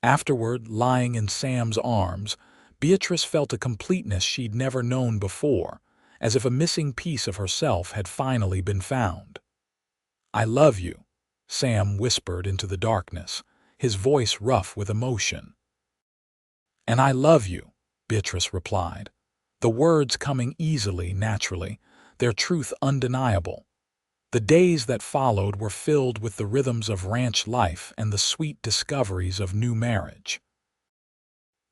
Afterward, lying in Sam's arms, Beatrice felt a completeness she'd never known before, as if a missing piece of herself had finally been found. "I love you," Sam whispered into the darkness, his voice rough with emotion. "And I love you," Beatrice replied, the words coming easily, naturally, their truth undeniable. The days that followed were filled with the rhythms of ranch life and the sweet discoveries of new marriage.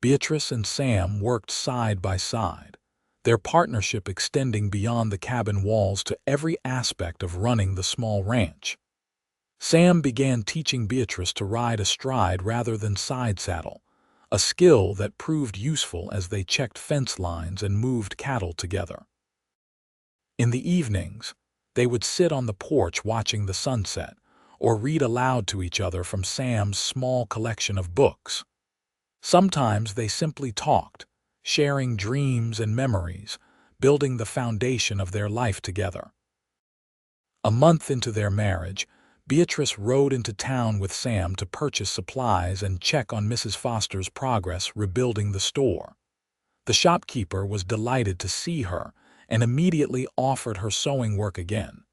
Beatrice and Sam worked side by side, their partnership extending beyond the cabin walls to every aspect of running the small ranch. Sam began teaching Beatrice to ride astride rather than side saddle, a skill that proved useful as they checked fence lines and moved cattle together. In the evenings, they would sit on the porch watching the sunset, or read aloud to each other from Sam's small collection of books. Sometimes they simply talked, sharing dreams and memories, building the foundation of their life together. A month into their marriage, Beatrice rode into town with Sam to purchase supplies and check on Mrs. Foster's progress rebuilding the store. The shopkeeper was delighted to see her and immediately offered her sewing work again.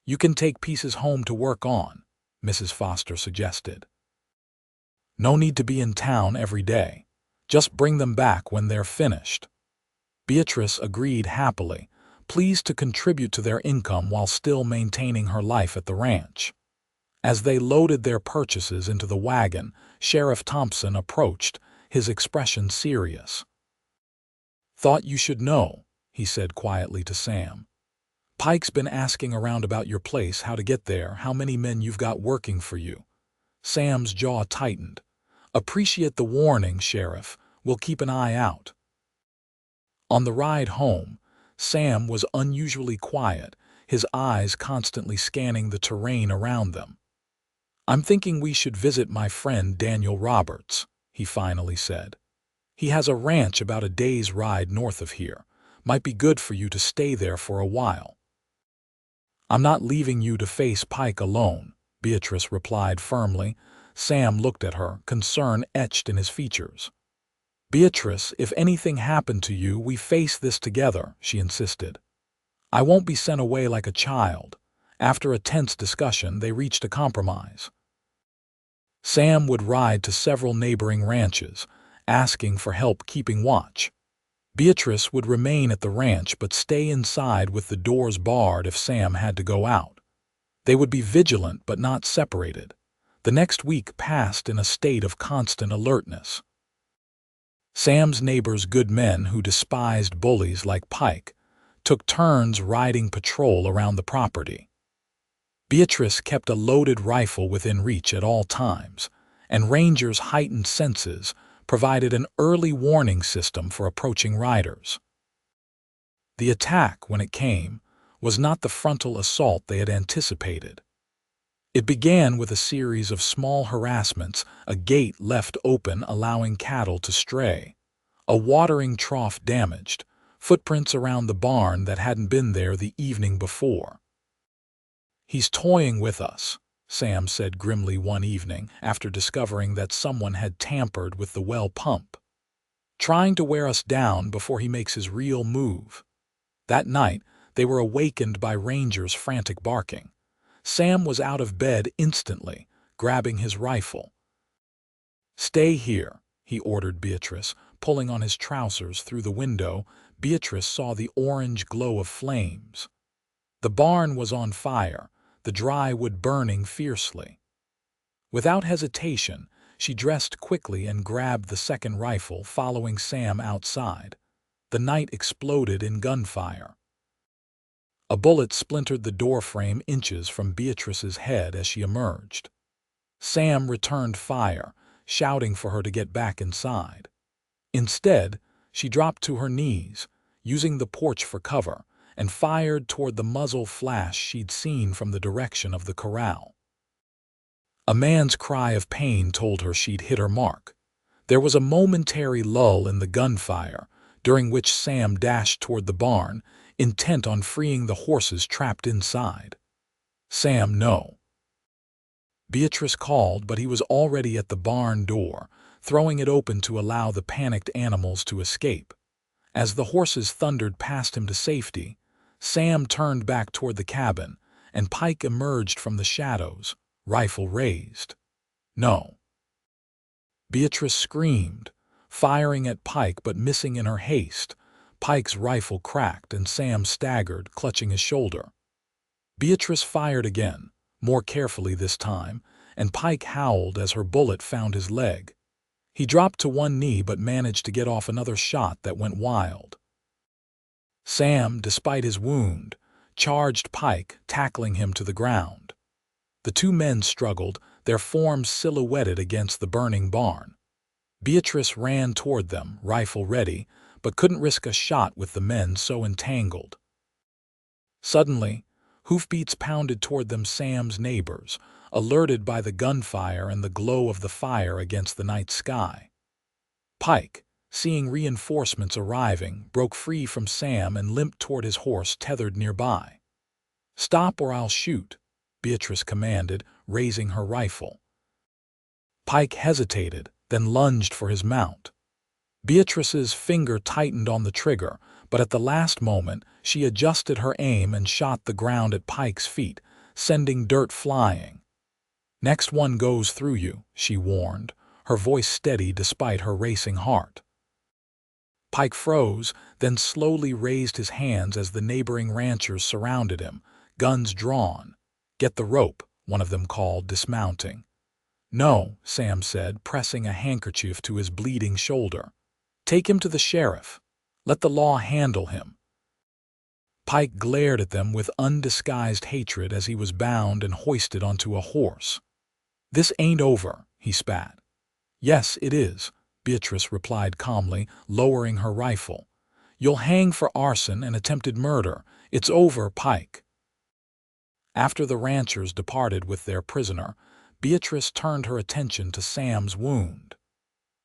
"You can take pieces home to work on," Mrs. Foster suggested. "No need to be in town every day. Just bring them back when they're finished." Beatrice agreed happily, pleased to contribute to their income while still maintaining her life at the ranch. As they loaded their purchases into the wagon, Sheriff Thompson approached, his expression serious. "Thought you should know," he said quietly to Sam. "Pike's been asking around about your place, how to get there, how many men you've got working for you." Sam's jaw tightened. "Appreciate the warning, Sheriff. We'll keep an eye out." On the ride home, Sam was unusually quiet, his eyes constantly scanning the terrain around them. "I'm thinking we should visit my friend Daniel Roberts," he finally said. "He has a ranch about a day's ride north of here. Might be good for you to stay there for a while." "I'm not leaving you to face Pike alone," Beatrice replied firmly. Sam looked at her, concern etched in his features. "Beatrice, if anything happened to you, we face this together," she insisted. "I won't be sent away like a child." After a tense discussion, they reached a compromise. Sam would ride to several neighboring ranches, asking for help keeping watch. Beatrice would remain at the ranch but stay inside with the doors barred if Sam had to go out. They would be vigilant but not separated. The next week passed in a state of constant alertness. Sam's neighbors, good men who despised bullies like Pike, took turns riding patrol around the property. Beatrice kept a loaded rifle within reach at all times, and Rangers' heightened senses provided an early warning system for approaching riders. The attack, when it came, was not the frontal assault they had anticipated. It began with a series of small harassments, a gate left open allowing cattle to stray, a watering trough damaged, footprints around the barn that hadn't been there the evening before. "He's toying with us," Sam said grimly one evening after discovering that someone had tampered with the well pump. "Trying to wear us down before he makes his real move." That night, they were awakened by Rangers' frantic barking. Sam was out of bed instantly, grabbing his rifle. "Stay here," he ordered Beatrice, pulling on his trousers through the window. Beatrice saw the orange glow of flames. The barn was on fire, the dry wood burning fiercely. Without hesitation, she dressed quickly and grabbed the second rifle, following Sam outside. The night exploded in gunfire. A bullet splintered the doorframe inches from Beatrice's head as she emerged. Sam returned fire, shouting for her to get back inside. Instead, she dropped to her knees, using the porch for cover, and fired toward the muzzle flash she'd seen from the direction of the corral. A man's cry of pain told her she'd hit her mark. There was a momentary lull in the gunfire, during which Sam dashed toward the barn, intent on freeing the horses trapped inside. "Sam, no." Beatrice called, but he was already at the barn door, throwing it open to allow the panicked animals to escape. As the horses thundered past him to safety, Sam turned back toward the cabin, and Pike emerged from the shadows, rifle raised. "No." Beatrice screamed, firing at Pike but missing in her haste. Pike's rifle cracked and Sam staggered, clutching his shoulder. Beatrice fired again, more carefully this time, and Pike howled as her bullet found his leg. He dropped to one knee but managed to get off another shot that went wild. Sam, despite his wound, charged Pike, tackling him to the ground. The two men struggled, their forms silhouetted against the burning barn. Beatrice ran toward them, rifle ready, but couldn't risk a shot with the men so entangled. Suddenly, hoofbeats pounded toward them. Sam's neighbors, alerted by the gunfire and the glow of the fire against the night sky. Pike, seeing reinforcements arriving, broke free from Sam and limped toward his horse tethered nearby. "Stop or I'll shoot," Beatrice commanded, raising her rifle. Pike hesitated, then lunged for his mount. Beatrice's finger tightened on the trigger, but at the last moment she adjusted her aim and shot the ground at Pike's feet, sending dirt flying. "Next one goes through you," she warned, her voice steady despite her racing heart. Pike froze, then slowly raised his hands as the neighboring ranchers surrounded him, guns drawn. "Get the rope," one of them called, dismounting. "No," Sam said, pressing a handkerchief to his bleeding shoulder. "Take him to the sheriff. Let the law handle him." Pike glared at them with undisguised hatred as he was bound and hoisted onto a horse. "This ain't over," he spat. "Yes, it is," Beatrice replied calmly, lowering her rifle. "You'll hang for arson and attempted murder. It's over, Pike." After the ranchers departed with their prisoner, Beatrice turned her attention to Sam's wound.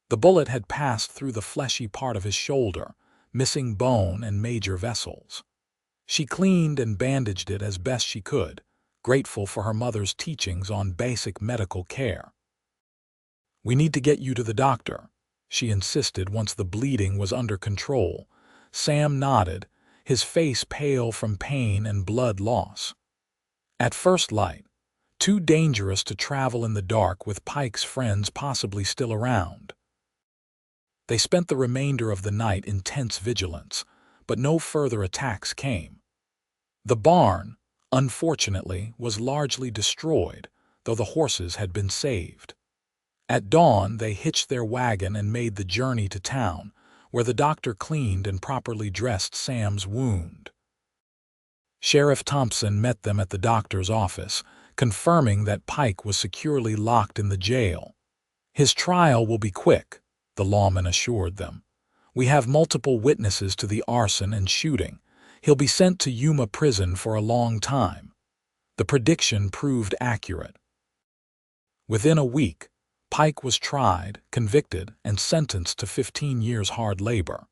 The bullet had passed through the fleshy part of his shoulder, missing bone and major vessels. She cleaned and bandaged it as best she could, grateful for her mother's teachings on basic medical care. "We need to get you to the doctor," she insisted once the bleeding was under control. Sam nodded, his face pale from pain and blood loss. At first light, too dangerous to travel in the dark with Pike's friends possibly still around. They spent the remainder of the night in tense vigilance, but no further attacks came. The barn, unfortunately, was largely destroyed, though the horses had been saved. At dawn, they hitched their wagon and made the journey to town, where the doctor cleaned and properly dressed Sam's wound. Sheriff Thompson met them at the doctor's office, confirming that Pike was securely locked in the jail. "His trial will be quick," the lawman assured them. "We have multiple witnesses to the arson and shooting. He'll be sent to Yuma prison for a long time." The prediction proved accurate. Within a week, Pike was tried, convicted, and sentenced to 15 years hard labor.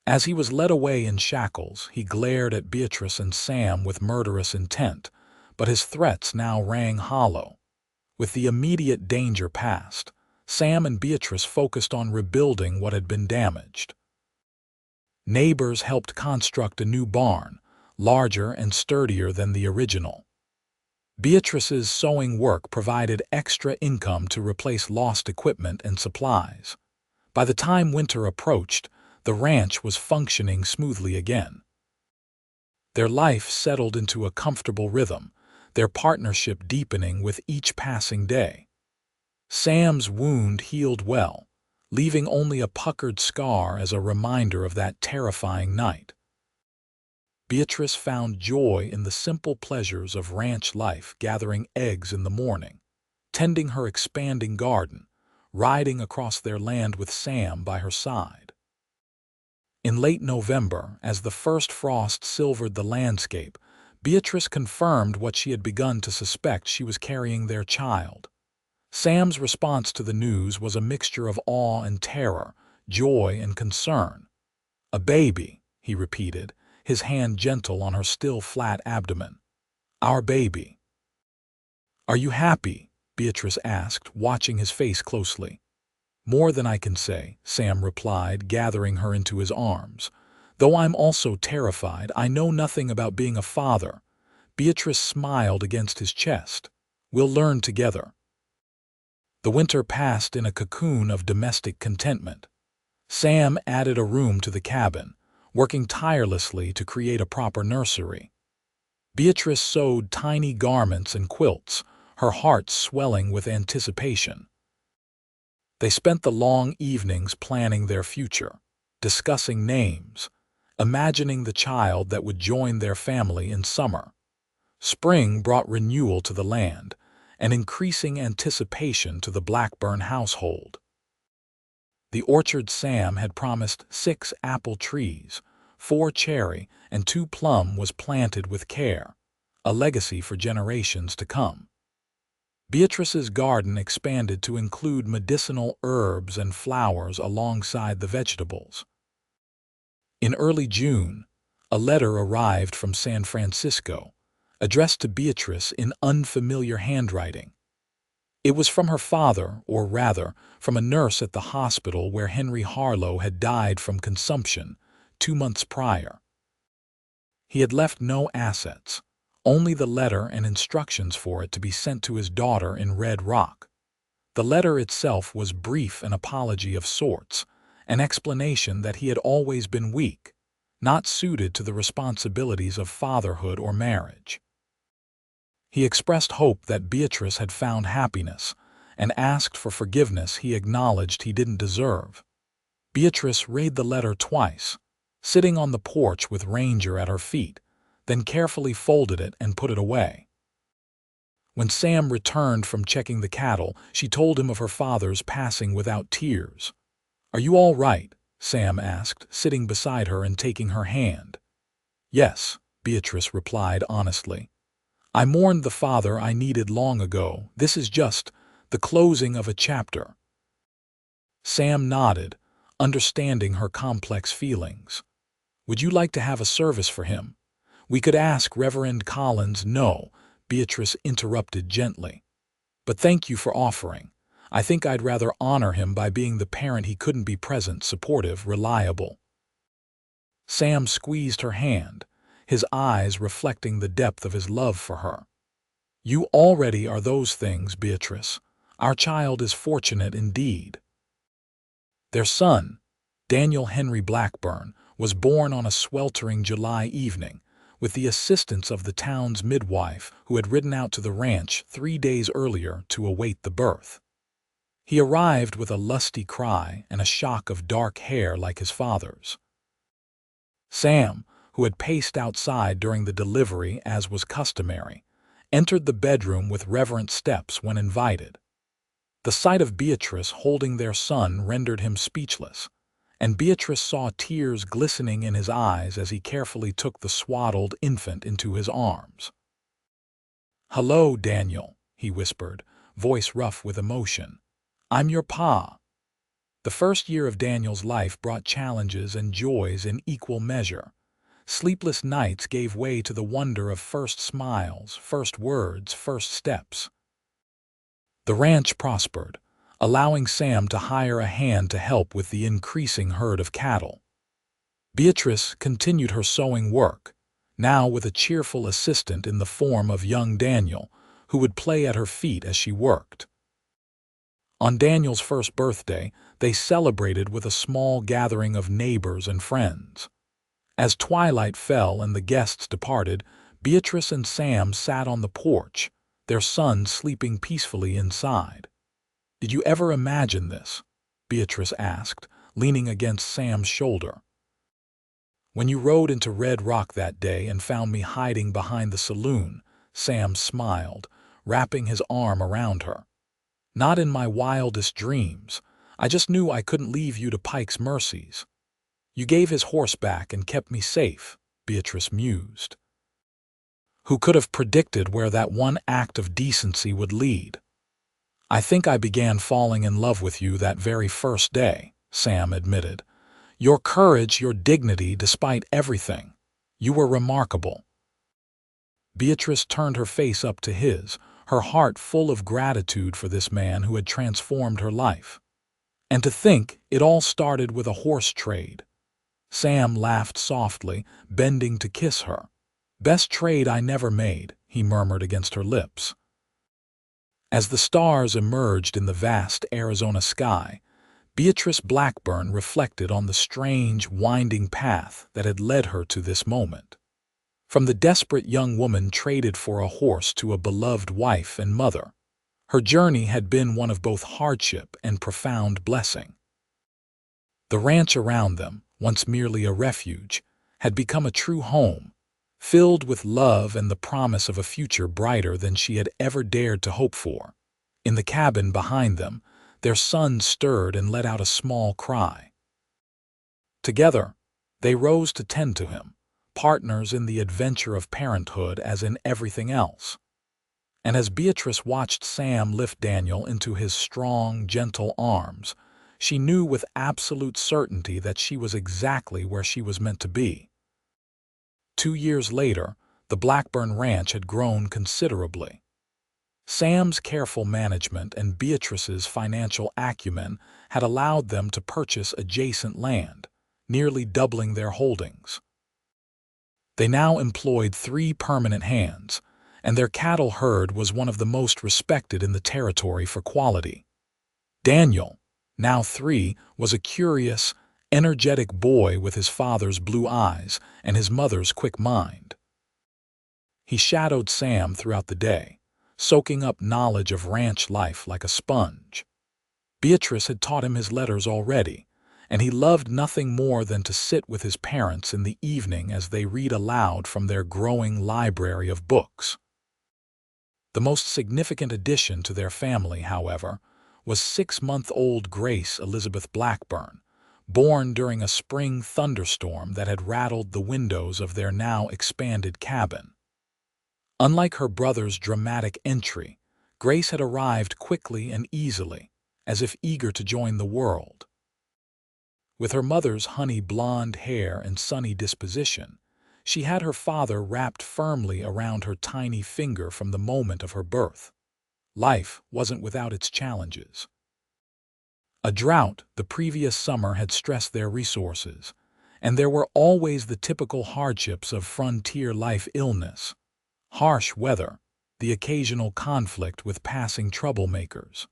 As he was led away in shackles, he glared at Beatrice and Sam with murderous intent, but his threats now rang hollow. With the immediate danger past, Sam and Beatrice focused on rebuilding what had been damaged. Neighbors helped construct a new barn, larger and sturdier than the original. Beatrice's sewing work provided extra income to replace lost equipment and supplies. By the time winter approached, the ranch was functioning smoothly again. Their life settled into a comfortable rhythm, their partnership deepening with each passing day. Sam's wound healed well, leaving only a puckered scar as a reminder of that terrifying night. Beatrice found joy in the simple pleasures of ranch life, gathering eggs in the morning, tending her expanding garden, riding across their land with Sam by her side. In late November, as the first frost silvered the landscape, Beatrice confirmed what she had begun to suspect: she was carrying their child. Sam's response to the news was a mixture of awe and terror, joy and concern. "A baby," he repeated, his hand gentle on her still flat abdomen. "Our baby." "Are you happy?" Beatrice asked, watching his face closely. "More than I can say," Sam replied, gathering her into his arms. "Though I'm also terrified, I know nothing about being a father." Beatrice smiled against his chest. "We'll learn together." The winter passed in a cocoon of domestic contentment. Sam added a room to the cabin, working tirelessly to create a proper nursery. Beatrice sewed tiny garments and quilts, her heart swelling with anticipation. They spent the long evenings planning their future, discussing names, imagining the child that would join their family in summer. Spring brought renewal to the land, and increasing anticipation to the Blackburn household. The orchard Sam had promised 6 apple trees, 4 cherry, and 2 plum was planted with care, a legacy for generations to come. Beatrice's garden expanded to include medicinal herbs and flowers alongside the vegetables. In early June, a letter arrived from San Francisco, addressed to Beatrice in unfamiliar handwriting. It was from her father, or rather, from a nurse at the hospital where Henry Harlow had died from consumption 2 months prior. He had left no assets, only the letter and instructions for it to be sent to his daughter in Red Rock. The letter itself was brief, an apology of sorts, an explanation that he had always been weak, not suited to the responsibilities of fatherhood or marriage. He expressed hope that Beatrice had found happiness, and asked for forgiveness he acknowledged he didn't deserve. Beatrice read the letter twice, sitting on the porch with Ranger at her feet, then carefully folded it and put it away. When Sam returned from checking the cattle, she told him of her father's passing without tears. "Are you all right?" Sam asked, sitting beside her and taking her hand. "Yes," Beatrice replied honestly. "I mourned the father I needed long ago. This is just the closing of a chapter." Sam nodded, understanding her complex feelings. "Would you like to have a service for him? We could ask Reverend Collins." "No," Beatrice interrupted gently. "But thank you for offering. I think I'd rather honor him by being the parent he couldn't be: present, supportive, reliable. Sam squeezed her hand, his eyes reflecting the depth of his love for her. You already are those things, Beatrice. Our child is fortunate indeed. Their son, Daniel Henry Blackburn, was born on a sweltering July evening, with the assistance of the town's midwife who had ridden out to the ranch 3 days earlier to await the birth. He arrived with a lusty cry and a shock of dark hair like his father's. Sam, who had paced outside during the delivery as was customary, entered the bedroom with reverent steps when invited. The sight of Beatrice holding their son rendered him speechless, and Beatrice saw tears glistening in his eyes as he carefully took the swaddled infant into his arms. "Hello, Daniel," he whispered, voice rough with emotion. "I'm your pa." The first year of Daniel's life brought challenges and joys in equal measure. Sleepless nights gave way to the wonder of first smiles, first words, first steps. The ranch prospered, allowing Sam to hire a hand to help with the increasing herd of cattle. Beatrice continued her sewing work, now with a cheerful assistant in the form of young Daniel, who would play at her feet as she worked. On Daniel's first birthday, they celebrated with a small gathering of neighbors and friends. As twilight fell and the guests departed, Beatrice and Sam sat on the porch, their son sleeping peacefully inside. "Did you ever imagine this?" Beatrice asked, leaning against Sam's shoulder. "When you rode into Red Rock that day and found me hiding behind the saloon," Sam smiled, wrapping his arm around her. "Not in my wildest dreams. I just knew I couldn't leave you to Pike's mercies. You gave his horse back and kept me safe," Beatrice mused. "Who could have predicted where that one act of decency would lead?" "I think I began falling in love with you that very first day," Sam admitted. "Your courage, your dignity, despite everything. You were remarkable." Beatrice turned her face up to his, her heart full of gratitude for this man who had transformed her life. "And to think it all started with a horse trade." Sam laughed softly, bending to kiss her. "Best trade I never made," he murmured against her lips. As the stars emerged in the vast Arizona sky, Beatrice Blackburn reflected on the strange, winding path that had led her to this moment. From the desperate young woman traded for a horse to a beloved wife and mother, her journey had been one of both hardship and profound blessing. The ranch around them, once merely a refuge, had become a true home, filled with love and the promise of a future brighter than she had ever dared to hope for. In the cabin behind them, their son stirred and let out a small cry. Together, they rose to tend to him, partners in the adventure of parenthood as in everything else. And as Beatrice watched Sam lift Daniel into his strong, gentle arms, she knew with absolute certainty that she was exactly where she was meant to be. 2 years later, the Blackburn Ranch had grown considerably. Sam's careful management and Beatrice's financial acumen had allowed them to purchase adjacent land, nearly doubling their holdings. They now employed 3 permanent hands, and their cattle herd was one of the most respected in the territory for quality. Daniel, now 3, was a curious, energetic boy with his father's blue eyes and his mother's quick mind. He shadowed Sam throughout the day, soaking up knowledge of ranch life like a sponge. Beatrice had taught him his letters already, and he loved nothing more than to sit with his parents in the evening as they read aloud from their growing library of books. The most significant addition to their family, however, was 6-month-old Grace Elizabeth Blackburn, born during a spring thunderstorm that had rattled the windows of their now expanded cabin. Unlike her brother's dramatic entry, Grace had arrived quickly and easily, as if eager to join the world. With her mother's honey blonde hair and sunny disposition, she had her father wrapped firmly around her tiny finger from the moment of her birth. Life wasn't without its challenges. A drought the previous summer had stressed their resources, and there were always the typical hardships of frontier life: illness, harsh weather, the occasional conflict with passing troublemakers.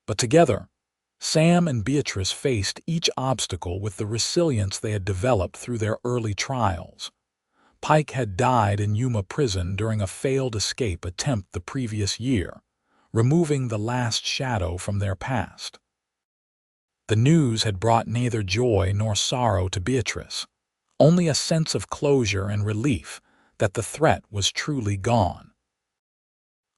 But together, Sam and Beatrice faced each obstacle with the resilience they had developed through their early trials. Pike had died in Yuma prison during a failed escape attempt the previous year, removing the last shadow from their past. The news had brought neither joy nor sorrow to Beatrice, only a sense of closure and relief that the threat was truly gone.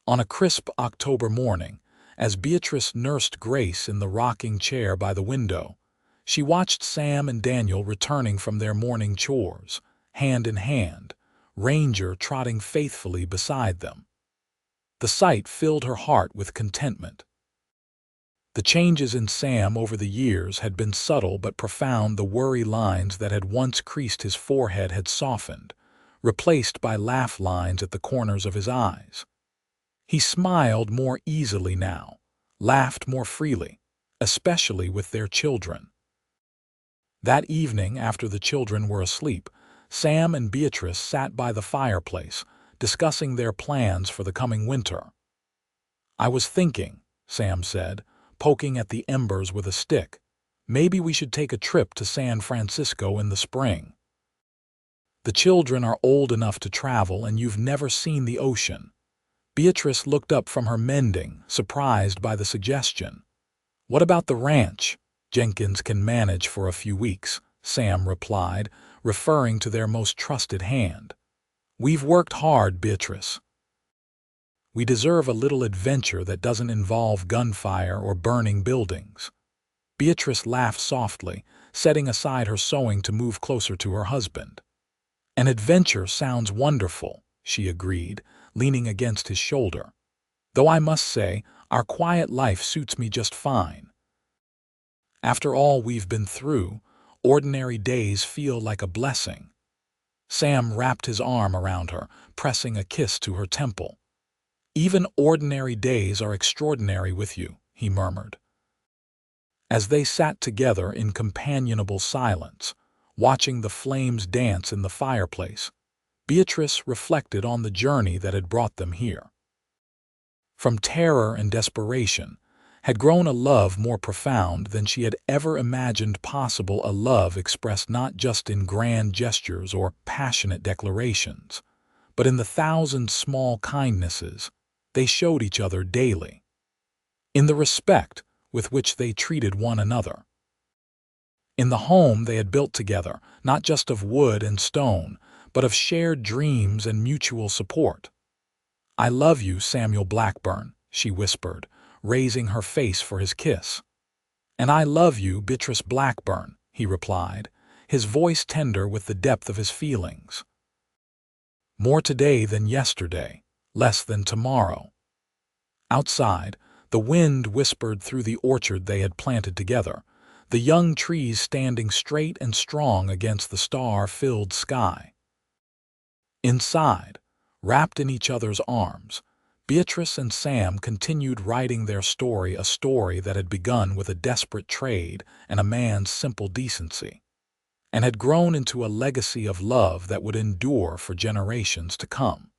On a crisp October morning, as Beatrice nursed Grace in the rocking chair by the window, she watched Sam and Daniel returning from their morning chores, hand in hand, Ranger trotting faithfully beside them. The sight filled her heart with contentment. The changes in Sam over the years had been subtle but profound. The worry lines that had once creased his forehead had softened, replaced by laugh lines at the corners of his eyes. He smiled more easily now, laughed more freely, especially with their children. That evening, after the children were asleep, Sam and Beatrice sat by the fireplace, discussing their plans for the coming winter. "I was thinking," Sam said, poking at the embers with a stick, "maybe we should take a trip to San Francisco in the spring. The children are old enough to travel, and you've never seen the ocean." Beatrice looked up from her mending, surprised by the suggestion. "What about the ranch? Jenkins can manage for a few weeks," Sam replied, referring to their most trusted hand. "We've worked hard, Beatrice. We deserve a little adventure that doesn't involve gunfire or burning buildings." Beatrice laughed softly, setting aside her sewing to move closer to her husband. "An adventure sounds wonderful," she agreed, leaning against his shoulder. "Though I must say, our quiet life suits me just fine. After all we've been through, ordinary days feel like a blessing." Sam wrapped his arm around her, pressing a kiss to her temple. "Even ordinary days are extraordinary with you," he murmured. As they sat together in companionable silence, watching the flames dance in the fireplace, Beatrice reflected on the journey that had brought them here. From terror and desperation had grown a love more profound than she had ever imagined possible, a love expressed not just in grand gestures or passionate declarations, but in the thousand small kindnesses they showed each other daily, in the respect with which they treated one another, in the home they had built together, not just of wood and stone, but of shared dreams and mutual support. "I love you, Samuel Blackburn," she whispered, raising her face for his kiss. "And I love you, Beatrice Blackburn," he replied, his voice tender with the depth of his feelings. "More today than yesterday, less than tomorrow." Outside, the wind whispered through the orchard they had planted together, the young trees standing straight and strong against the star-filled sky. Inside, wrapped in each other's arms, Beatrice and Sam continued writing their story, a story that had begun with a desperate trade and a man's simple decency, and had grown into a legacy of love that would endure for generations to come.